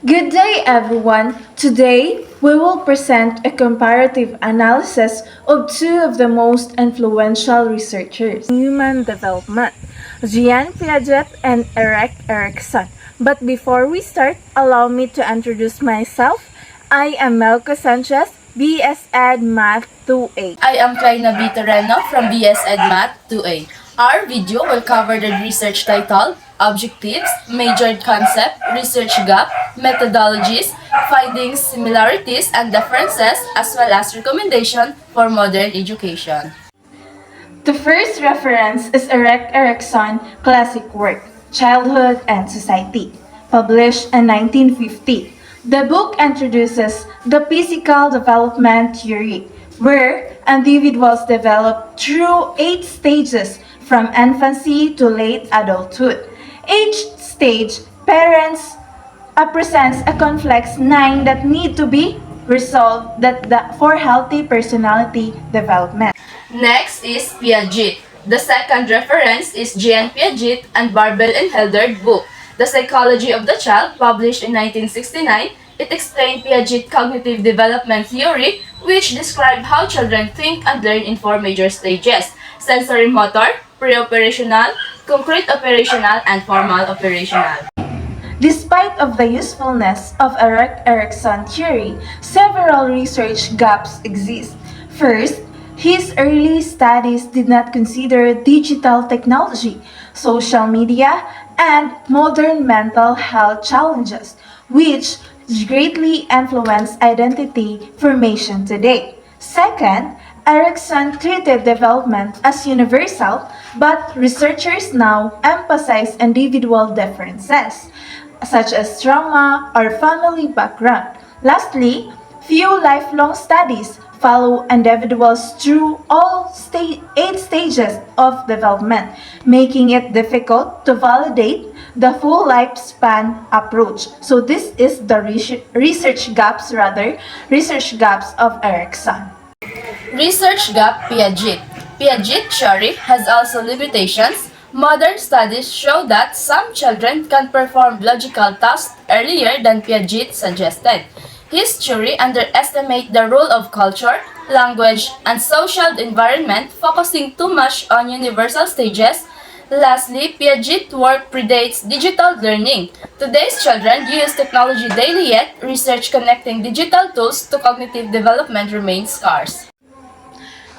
Good day, everyone. Today, we will present a comparative analysis of two of the most influential researchers in human development, Jean Piaget and Erik Erikson. But before we start, allow me to introduce myself. I am Melca Sanchez, BS Ed Math 2A. I am Clyna Toreno from BS Ed Math 2A. Our video will cover the research title, objectives, major concept, research gap, methodologies, findings, similarities, and differences, as well as recommendation for modern education. The first reference is Erik Erikson classic work, Childhood and Society, published in 1950. The book introduces the physical development theory, where individuals develop through 8 stages from infancy to late adulthood. Each stage, parents presents a complex 9 that need to be resolved for healthy personality development. Next is Piaget. The second reference is Jean Piaget and Barbel and Hildred book, The Psychology of the Child, published in 1969. It explained Piaget's cognitive development theory, which described how children think and learn in 4 major stages: sensory motor, pre-operational, concrete operational, and formal operational. Despite of the usefulness of Erik Erikson theory, several research gaps exist. First, his early studies did not consider digital technology, social media, and modern mental health challenges, which greatly influence identity formation today. Second, Erikson treated development as universal, but researchers now emphasize individual differences, such as trauma or family background. Lastly, few lifelong studies follow individuals through all 8 stages of development, making it difficult to validate the full lifespan approach. So this is the research gaps of Erikson. Research gap Piaget. Piaget theory has also limitations. Modern studies show that some children can perform logical tasks earlier than Piaget suggested. His theory underestimates the role of culture, language, and social environment, focusing too much on universal stages. Lastly, Piaget's work predates digital learning. Today's children use technology daily, yet research connecting digital tools to cognitive development remains scarce.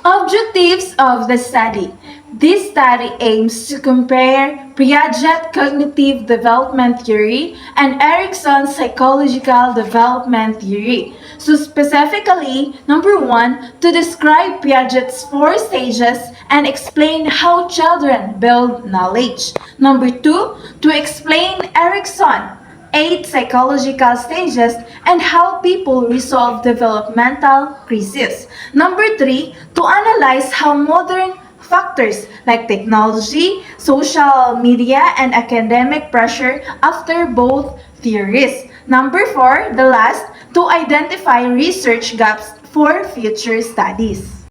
Objectives of the study. This study aims to compare Piaget's cognitive development theory and Erikson's psychological development theory. So specifically, number 1, to describe Piaget's 4 stages and explain how children build knowledge. Number 2, to explain Erikson's 8 psychological stages and how people resolve developmental crises. Number 3, to analyze how modern factors like technology, social media, and academic pressure after both theories. Number 4, the last, to identify research gaps for future studies.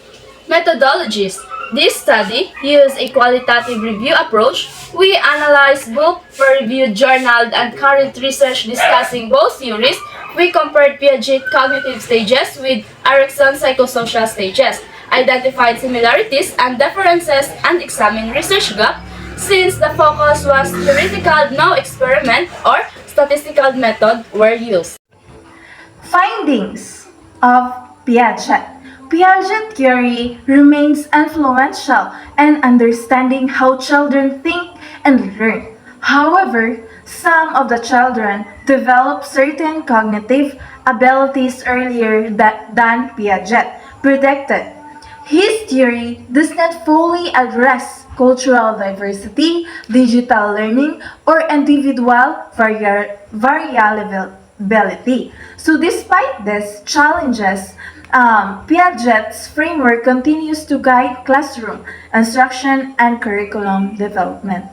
Methodologies. This study used a qualitative review approach. We analyzed book, peer-reviewed journal, and current research discussing both theories. We compared Piaget's cognitive stages with Erikson's psychosocial stages, identified similarities and differences, and examined research gap. Since the focus was theoretical, no experiment or statistical method were used. Findings of Piaget. Piaget theory remains influential in understanding how children think and learn. However, some of the children develop certain cognitive abilities earlier than Piaget predicted. His theory does not fully address cultural diversity, digital learning, or individual variability. So despite these challenges, Piaget's framework continues to guide classroom instruction and curriculum development.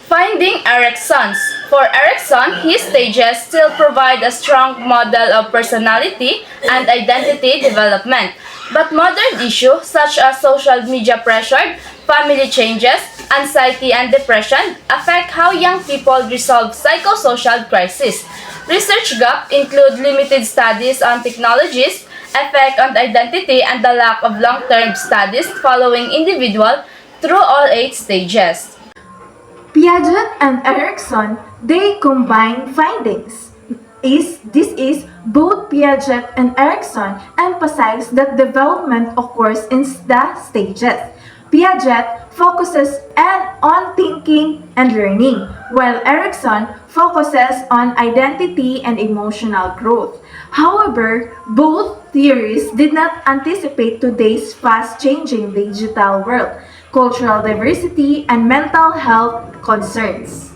Finding Erikson's. For Erikson, his stages still provide a strong model of personality and identity development. But modern issues such as social media pressure, family changes, anxiety, and depression affect how young people resolve psychosocial crises. Research gaps include limited studies on technologies, effect on identity, and the lack of long-term studies following individual through all 8 stages. Piaget and Erikson, they combine findings. This is both Piaget and Erikson emphasize that development occurs in the stages. Piaget focuses on thinking and learning, while Erikson focuses on identity and emotional growth. However, both theories did not anticipate today's fast-changing digital world, cultural diversity, and mental health concerns.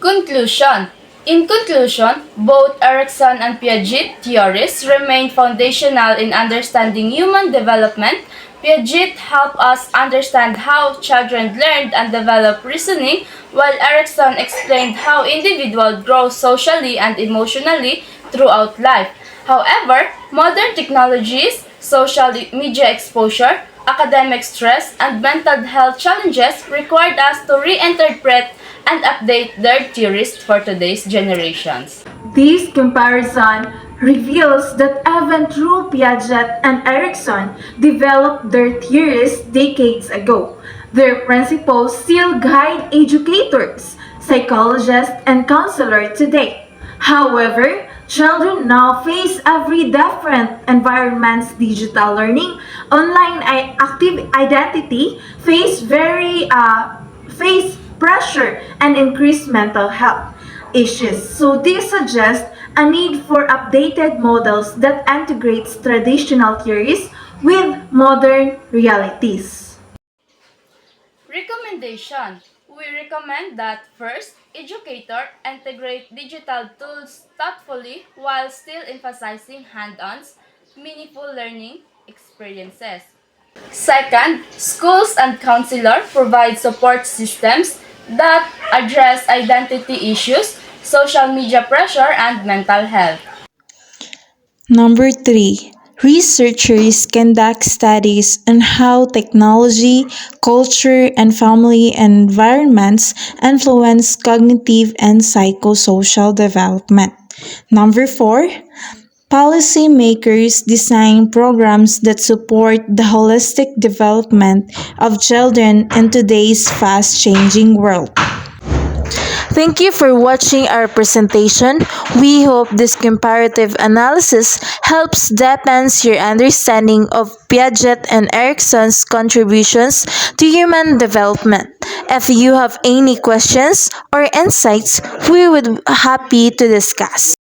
Conclusion. In conclusion, both Erikson and Piaget theories remain foundational in understanding human development. Piaget helped us understand how children learned and develop reasoning, while Erikson explained how individuals grow socially and emotionally throughout life. However, modern technologies, social media exposure, academic stress, and mental health challenges required us to reinterpret and update their theories for today's generations. This comparison reveals that even though Piaget and Erikson developed their theories decades ago, their principles still guide educators, psychologists, and counselors today. However, children now face every different environments, digital learning, online active identity, face pressure and increased mental health issues. So this suggests a need for updated models that integrates traditional theories with modern realities. Recommendation. We recommend that first, educator integrate digital tools thoughtfully while still emphasizing hand-on, meaningful learning experiences. Second, schools and counselors provide support systems that address identity issues, social media pressure, and mental health. Number 3. Researchers conduct studies on how technology, culture, and family environments influence cognitive and psychosocial development. Number 4. Policymakers design programs that support the holistic development of children in today's fast changing world. Thank you for watching our presentation. We hope this comparative analysis helps deepen your understanding of Piaget and Erikson's contributions to human development. If you have any questions or insights, we would be happy to discuss.